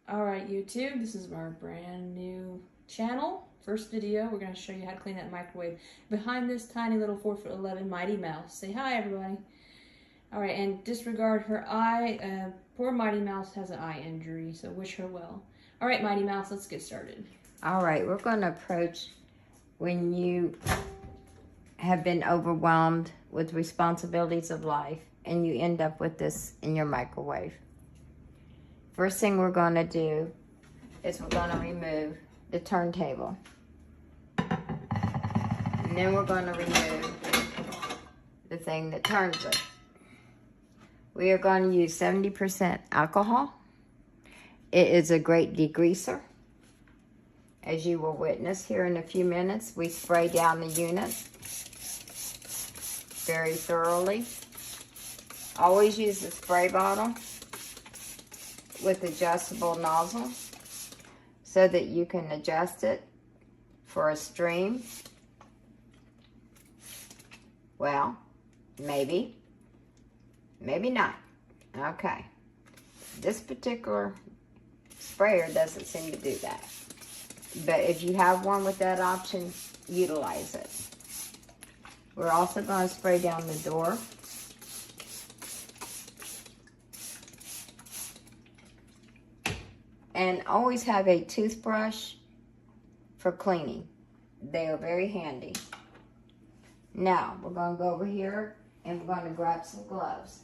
Alright YouTube, this is our brand new channel. First video, we're going to show you how to clean that microwave behind this tiny little 4'11" Mighty Mouse. Say hi everybody. Alright, and disregard her eye. Poor Mighty Mouse has an eye injury, so wish her well. Alright Mighty Mouse, let's get started. Alright, we're going to approach when you have been overwhelmed with responsibilities of life and you end up with this in your microwave. First thing we're going to do is we're going to remove the turntable. And then we're going to remove the thing that turns it. We are going to use 70% alcohol. It is a great degreaser. As you will witness here in a few minutes, we spray down the unit very thoroughly. Always use the spray bottle with adjustable nozzle so that you can adjust it for a stream. Well, maybe not. Okay. This particular sprayer doesn't seem to do that. But if you have one with that option, utilize it. We're also going to spray down the door. And always have a toothbrush for cleaning. They are very handy. Now, we're going to go over here and we're going to grab some gloves.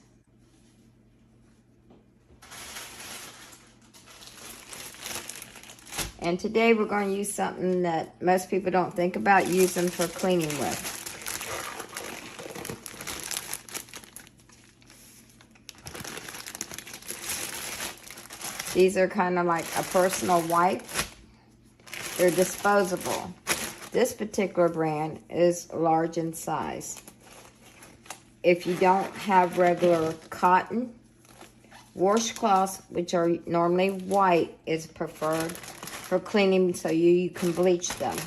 And today we're going to use something that most people don't think about using for cleaning with. These are kind of like a personal wipe. They're disposable. This particular brand is large in size. If you don't have regular cotton, washcloths, which are normally white, is preferred for cleaning so you can bleach them.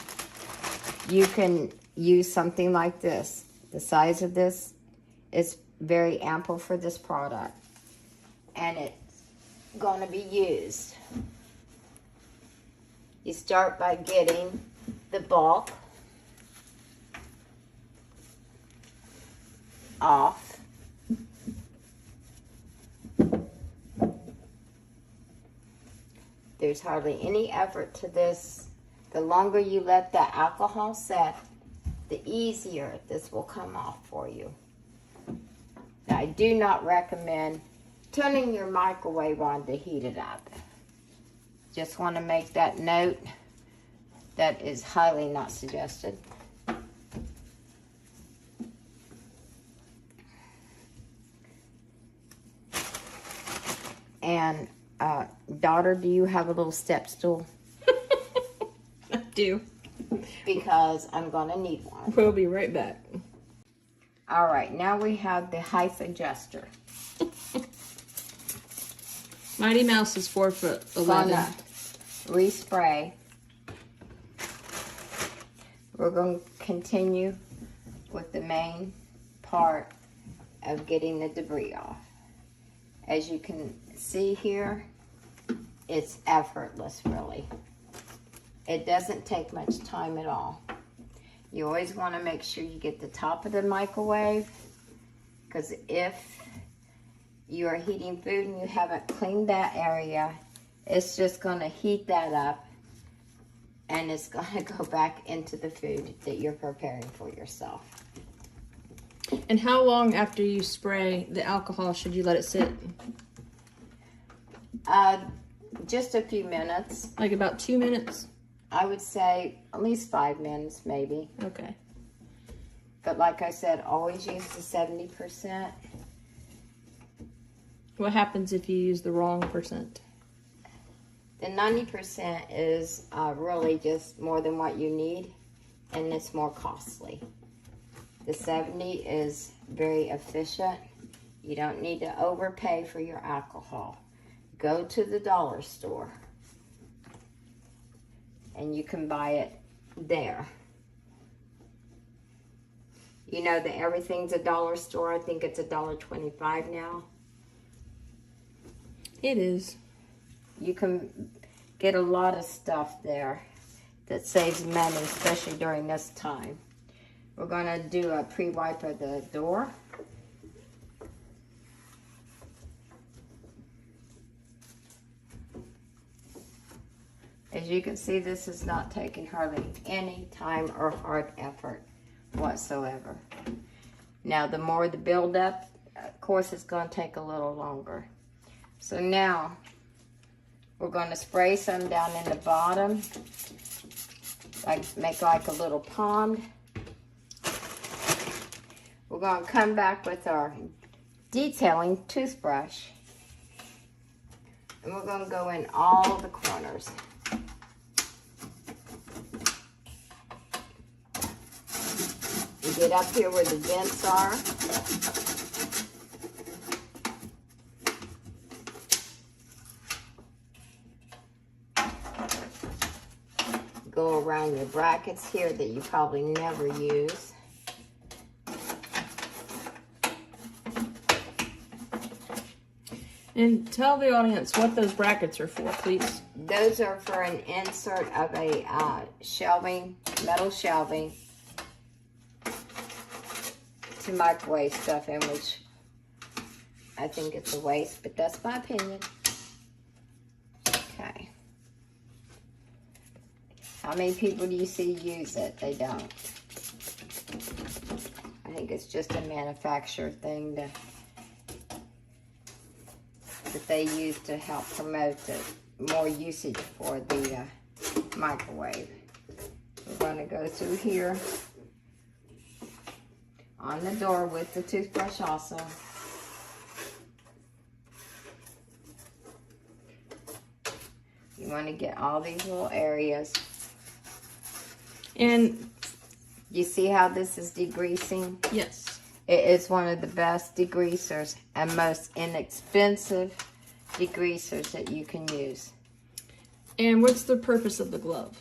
You can use something like this. The size of this is very ample for this product. And it's going to be used. You start by getting the bulk off. There's hardly any effort to this. The longer you let the alcohol set, the easier this will come off for you. Now, I do not recommend turning your microwave on to heat it up. Just want to make that note. That is highly not suggested. And daughter, do you have a little step stool? I do. Because I'm going to need one. We'll be right back. All right, now we have the height adjuster. Mighty Mouse is 4'11". Respray. We're going to continue with the main part of getting the debris off. As you can see here, it's effortless, really. It doesn't take much time at all. You always want to make sure you get the top of the microwave, because if you are heating food and you haven't cleaned that area, it's just going to heat that up and it's going to go back into the food that you're preparing for yourself. And how long after you spray the alcohol should you let it sit? Just a few minutes. Like about 2 minutes? I would say at least 5 minutes, maybe. Okay. But like I said, always use the 70%. What happens if you use the wrong percent? The 90% is really just more than what you need, and it's more costly. The 70 is very efficient. You don't need to overpay for your alcohol. Go to the dollar store, and you can buy it there. You know that everything's a dollar store. I think it's $1.25 now. It is. You can get a lot of stuff there that saves money, especially during this time. We're going to do a pre-wipe of the door. As you can see, this is not taking hardly any time or hard effort whatsoever. Now, the more the build-up, of course, it's going to take a little longer. So now, we're going to spray some down in the bottom, make like a little pond. We're going to come back with our detailing toothbrush, and we're going to go in all the corners. You get up here where the vents are. Go around your brackets here that you probably never use. And tell the audience what those brackets are for, please. Those are for an insert of a shelving, metal shelving, to microwave stuff in, which I think it's a waste, but that's my opinion. Okay. How many people do you see use it? They don't. I think it's just a manufacturer thing that they use to help promote more usage for the microwave. We're going to go through here on the door with the toothbrush also. You want to get all these little areas. And you see how this is degreasing? yes. It is one of the best degreasers and most inexpensive degreasers that you can use. And what's the purpose of the glove?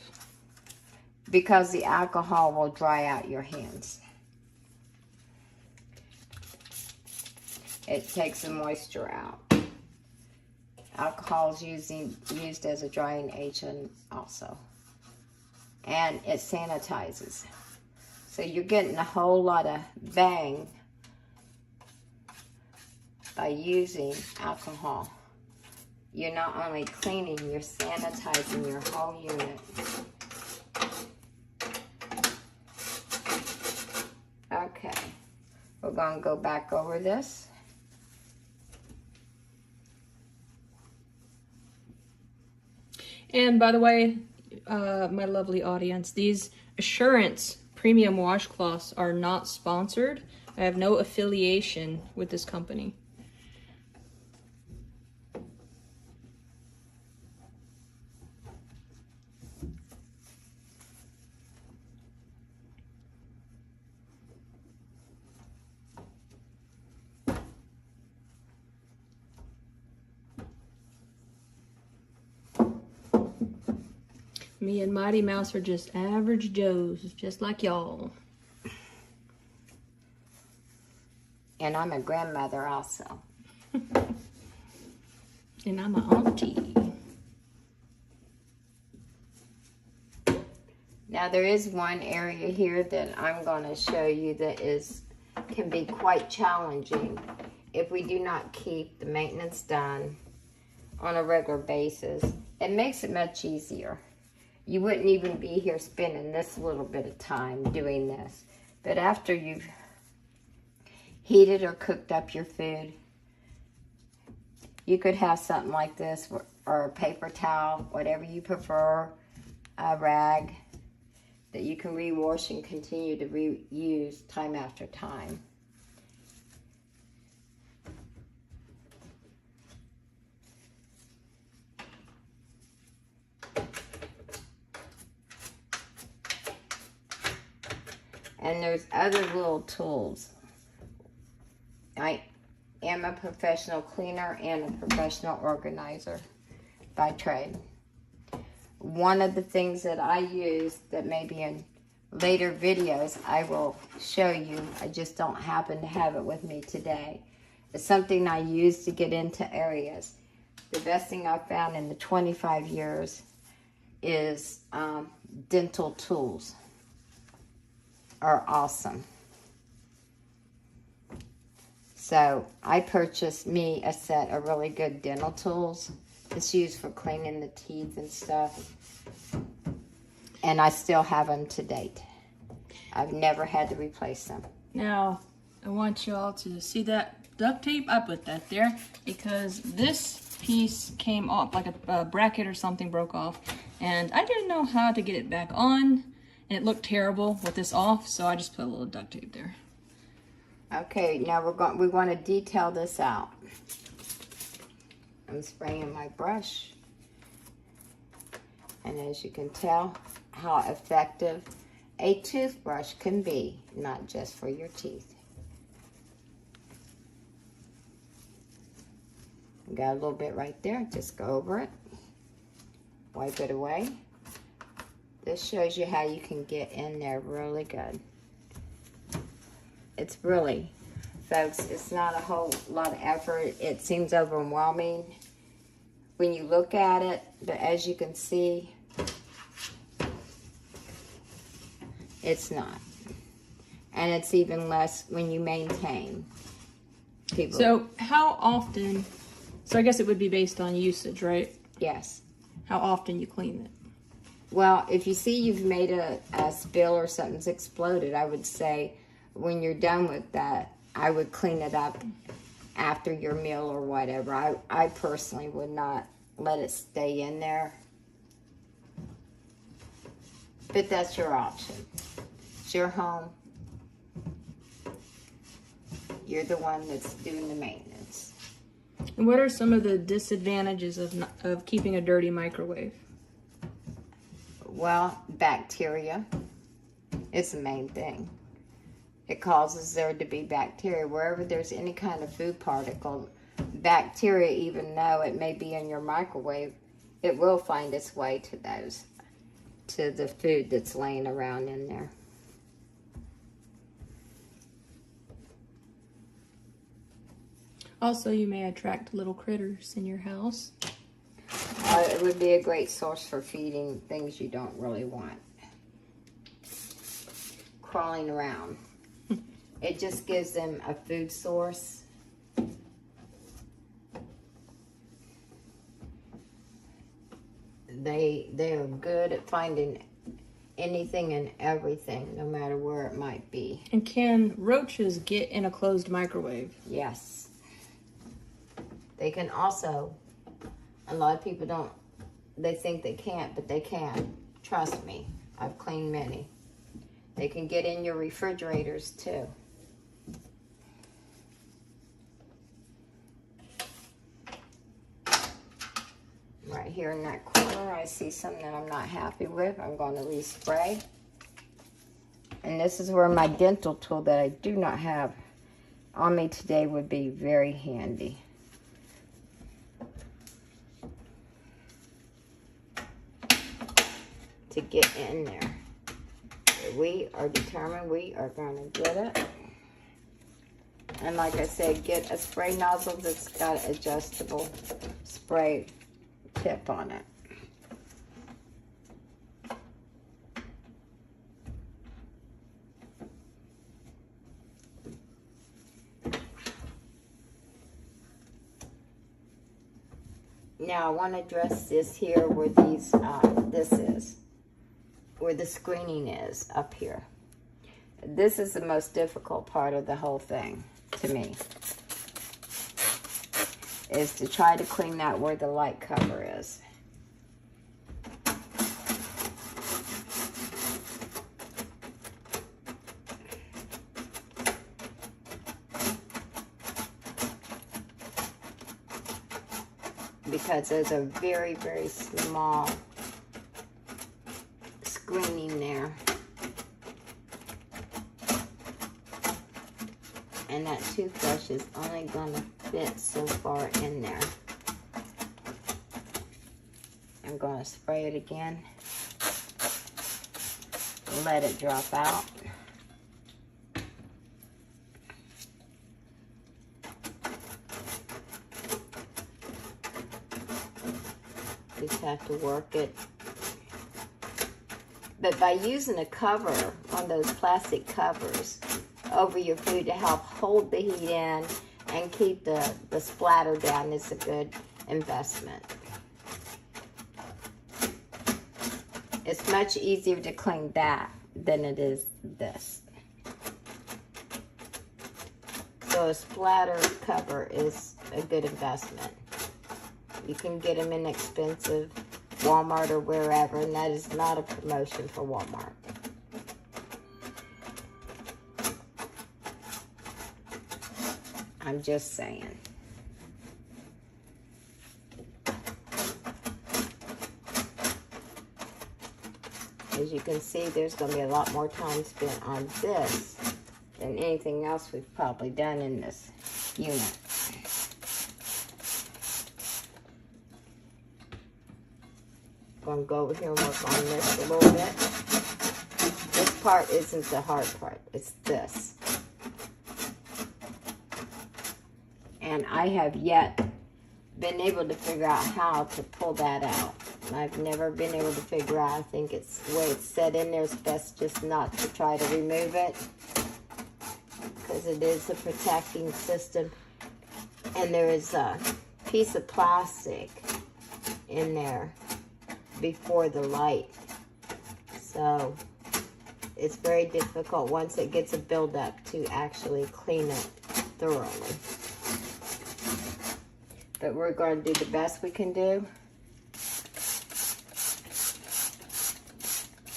Because the alcohol will dry out your hands. It takes the moisture out. Alcohol is used as a drying agent also. And it sanitizes. So you're getting a whole lot of bang by using alcohol. You're not only cleaning, you're sanitizing your whole unit. Okay, we're going to go back over this. And by the way, my lovely audience, these Assurance premium washcloths are not sponsored. I have no affiliation with this company. Me and Mighty Mouse are just average Joes, just like y'all. And I'm a grandmother also. And I'm an auntie. Now there is one area here that I'm going to show you that can be quite challenging if we do not keep the maintenance done on a regular basis. It makes it much easier. You wouldn't even be here spending this little bit of time doing this. But after you've heated or cooked up your food, you could have something like this, or a paper towel, whatever you prefer, a rag that you can rewash and continue to reuse time after time. And there's other little tools. I am a professional cleaner and a professional organizer by trade. One of the things that I use that maybe in later videos I will show you, I just don't happen to have it with me today, is something I use to get into areas. the best thing I've found in the 25 years is dental tools are awesome. So I purchased me a set of really good dental tools. It's used for cleaning the teeth and stuff. And I still have them to date. I've never had to replace them. Now, I want y'all to see that duct tape. I put that there because this piece came off, like a bracket or something broke off. And I didn't know how to get it back on. And it looked terrible with this off, so I just put a little duct tape there. Okay, now we want to detail this out. I'm spraying my brush. And as you can tell how effective a toothbrush can be, not just for your teeth. Got a little bit right there, just go over it. Wipe it away. This shows you how you can get in there really good. It's really, folks, it's not a whole lot of effort. It seems overwhelming when you look at it, but as you can see, it's not. And it's even less when you maintain. People. So how often, so I guess it would be based on usage, right? Yes. How often you clean it. Well, if you see you've made a spill or something's exploded, I would say when you're done with that, I would clean it up after your meal or whatever. I personally would not let it stay in there. But that's your option. It's your home. You're the one that's doing the maintenance. And what are some of the disadvantages of keeping a dirty microwave? Well, bacteria is the main thing. It causes there to be bacteria. Wherever there's any kind of food particle, bacteria, even though it may be in your microwave, it will find its way to the food that's laying around in there. Also, you may attract little critters in your house. It would be a great source for feeding things you don't really want. Crawling around. It just gives them a food source. They are good at finding anything and everything, no matter where it might be. And can roaches get in a closed microwave? Yes. They can also, a lot of people don't, they think they can't, but they can. Trust me, I've cleaned many. They can get in your refrigerators too. Right here in that corner, I see something that I'm not happy with. I'm going to respray. And this is where my dental tool that I do not have on me today would be very handy. To get in there. We are determined we are going to get it. And like I said, get a spray nozzle that's got an adjustable spray tip on it. Now I want to address this here where these, this is. Where the screening is up here. This is the most difficult part of the whole thing to me, is to try to clean that where the light cover is. Because there's a very, very small screening there, and that toothbrush is only going to fit so far in there. I'm going to spray it again, let it drop out. just have to work it. But by using a cover, one of those plastic covers, over your food to help hold the heat in and keep the splatter down is a good investment. It's much easier to clean that than it is this. So a splatter cover is a good investment. You can get them inexpensive, Walmart or wherever, and that is not a promotion for Walmart. I'm just saying. As you can see, there's going to be a lot more time spent on this than anything else we've probably done in this unit. I'm going to go over here and work on this a little bit. This part isn't the hard part, it's this. And I have yet been able to figure out how to pull that out. I've never been able to figure out. I think it's the way it's set in there. It's best just not to try to remove it, because it is a protecting system. And there is a piece of plastic in there before the light. So it's very difficult once it gets a buildup to actually clean it thoroughly. But we're going to do the best we can do.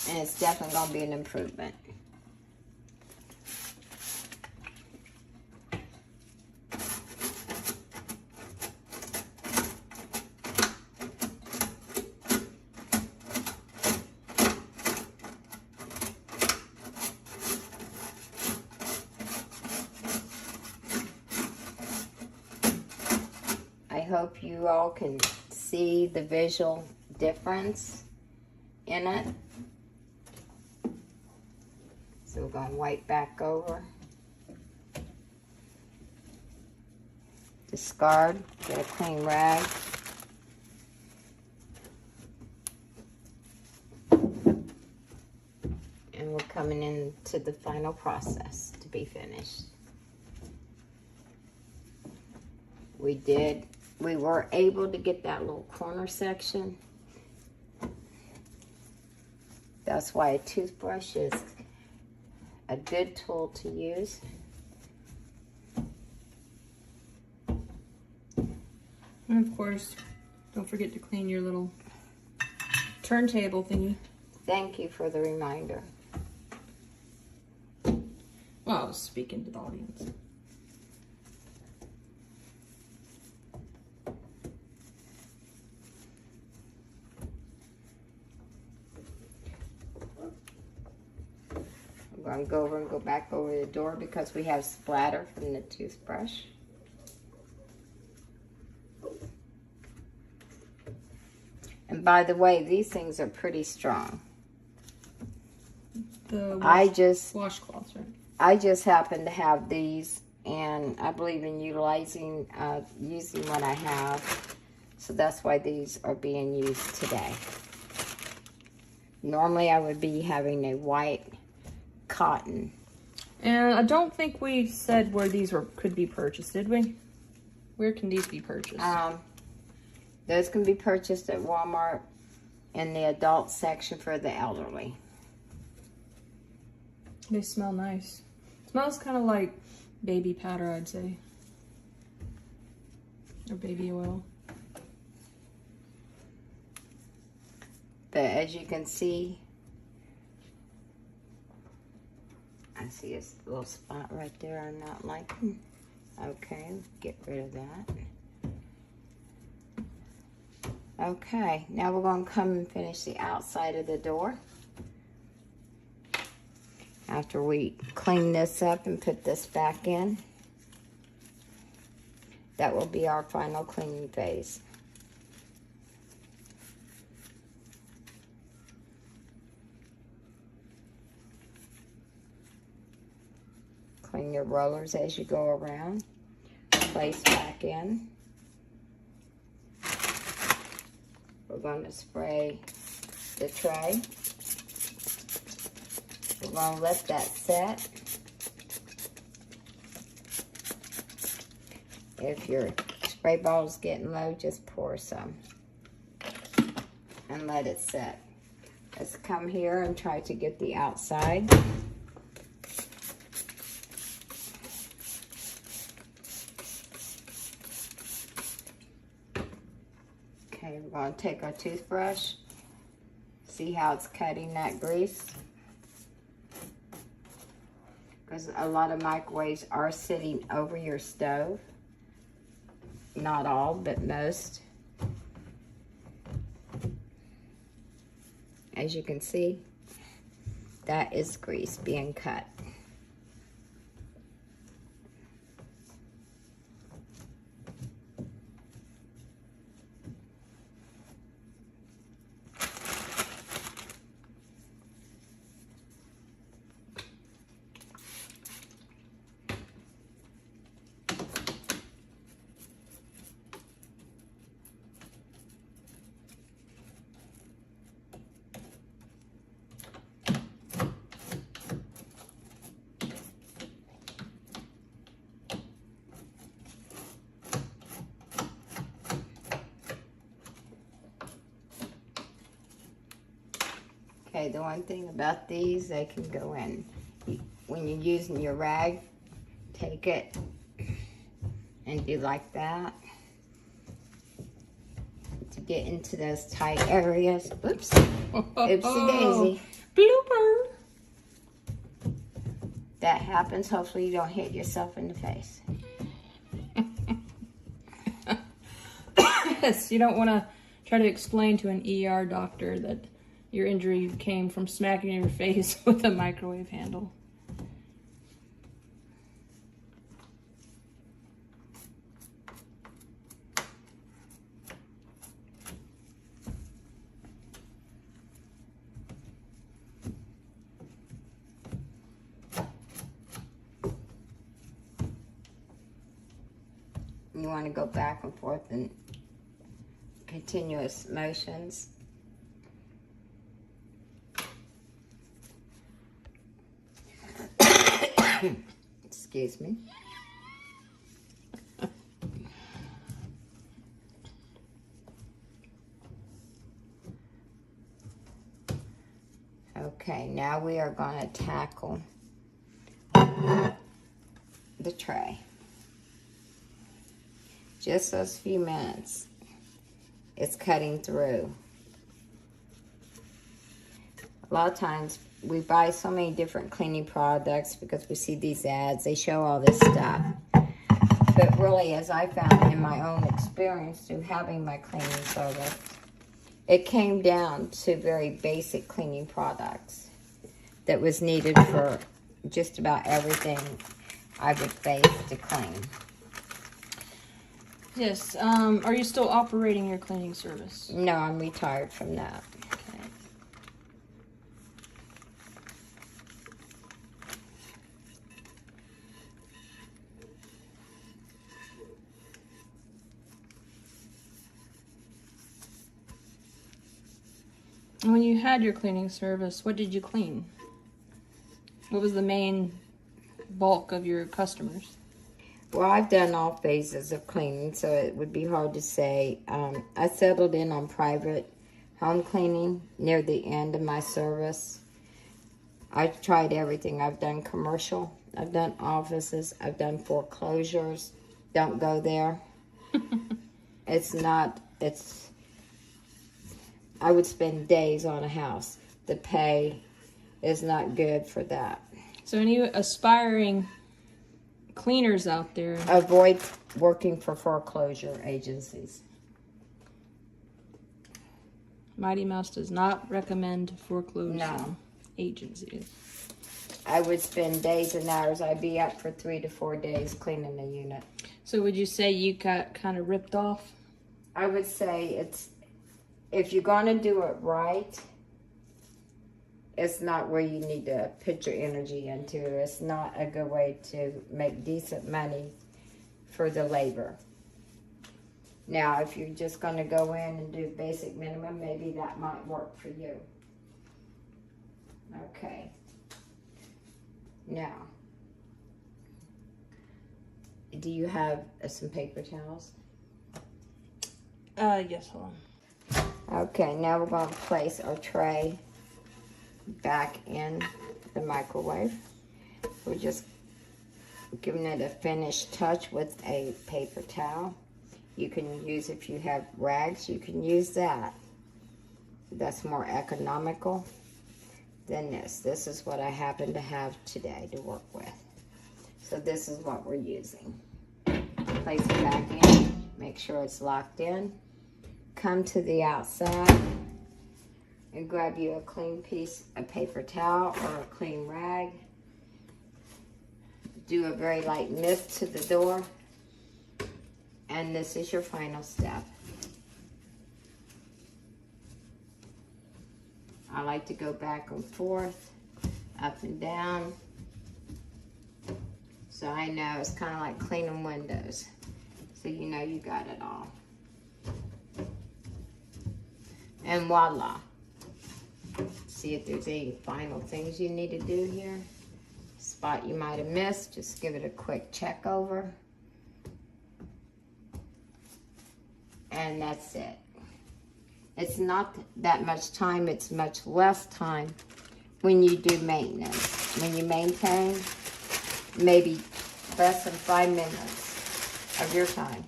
And it's definitely going to be an improvement. I hope you all can see the visual difference in it. So we're going to wipe back over. Discard, get a clean rag. And we're coming into the final process to be finished. We were able to get that little corner section. That's why a toothbrush is a good tool to use. And of course, don't forget to clean your little turntable thingy. Thank you for the reminder. Well, I was speaking to the audience. I'm going to go over and go back over the door because we have splatter from the toothbrush. And by the way, these things are pretty strong. The washcloths, right? I just happen to have these, and I believe in using what I have. So that's why these are being used today. Normally I would be having a white cotton. And I don't think we said where these could be purchased, did we? Where can these be purchased? Those can be purchased at Walmart in the adult section for the elderly. They smell nice. It smells kind of like baby powder, I'd say. Or baby oil. But as you can see, I see a little spot right there I'm not liking. Okay, get rid of that. Okay, now we're going to come and finish the outside of the door. After we clean this up and put this back in, that will be our final cleaning phase. Clean your rollers as you go around. Place back in. we're going to spray the tray. We're going to let that set. If your spray bottle is getting low, just pour some and let it set. Let's come here and try to get the outside. Okay, we're going to take our toothbrush. See how it's cutting that grease? Because a lot of microwaves are sitting over your stove. Not all, but most. As you can see, that is grease being cut. Okay, the one thing about these, they can go in. When you're using your rag, take it and do like that to get into those tight areas. Oops. Oopsie daisy. Blooper. That happens. Hopefully you don't hit yourself in the face. Yes, you don't want to try to explain to an ER doctor that your injury came from smacking your face with a microwave handle. You want to go back and forth in continuous motions. Excuse me. Okay, now we are going to tackle the tray. Just those few minutes, it's cutting through. A lot of times we buy so many different cleaning products because we see these ads, they show all this stuff. But really, as I found in my own experience through having my cleaning service, it came down to very basic cleaning products that was needed for just about everything I would face to clean. Yes, are you still operating your cleaning service? No, I'm retired from that. Okay. And when you had your cleaning service, what did you clean? What was the main bulk of your customers? Well, I've done all phases of cleaning, so it would be hard to say. I settled in on private home cleaning near the end of my service. I tried everything. I've done commercial, I've done offices, I've done foreclosures. Don't go there. I would spend days on a house. The pay is not good for that. So any aspiring cleaners out there, avoid working for foreclosure agencies. Mighty Mouse does not recommend foreclosure agencies. I would spend days and hours. I'd be up for 3 to 4 days cleaning the unit. So would you say you got kind of ripped off? I would say if you're going to do it right, it's not where you need to put your energy into. It's not a good way to make decent money for the labor. Now, if you're just going to go in and do basic minimum, maybe that might work for you. Okay. Now, do you have some paper towels? Yes, hold on. Okay, now we're going to place our tray back in the microwave. We're just giving it a finished touch with a paper towel. You can use, if you have rags, you can use that. That's more economical than this. This is what I happen to have today to work with. So this is what we're using. Place it back in, make sure it's locked in. Come to the outside and grab you a clean piece of paper towel or a clean rag. Do a very light mist to the door. And this is your final step. I like to go back and forth, up and down. So I know it's kind of like cleaning windows. So you know you got it all. And voila. See if there's any final things you need to do here. Spot you might have missed, just give it a quick check over. And that's it. It's not that much time, it's much less time when you do maintenance. When you maintain, maybe less than 5 minutes of your time.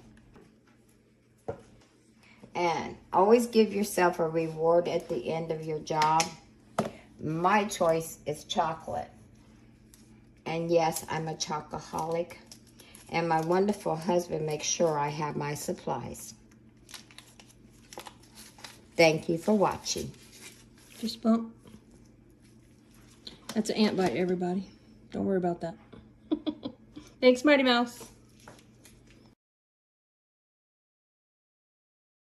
And always give yourself a reward at the end of your job. My choice is chocolate. And yes, I'm a chocoholic. And my wonderful husband makes sure I have my supplies. Thank you for watching. Just bump. That's an ant bite, everybody. Don't worry about that. Thanks, Mighty Mouse.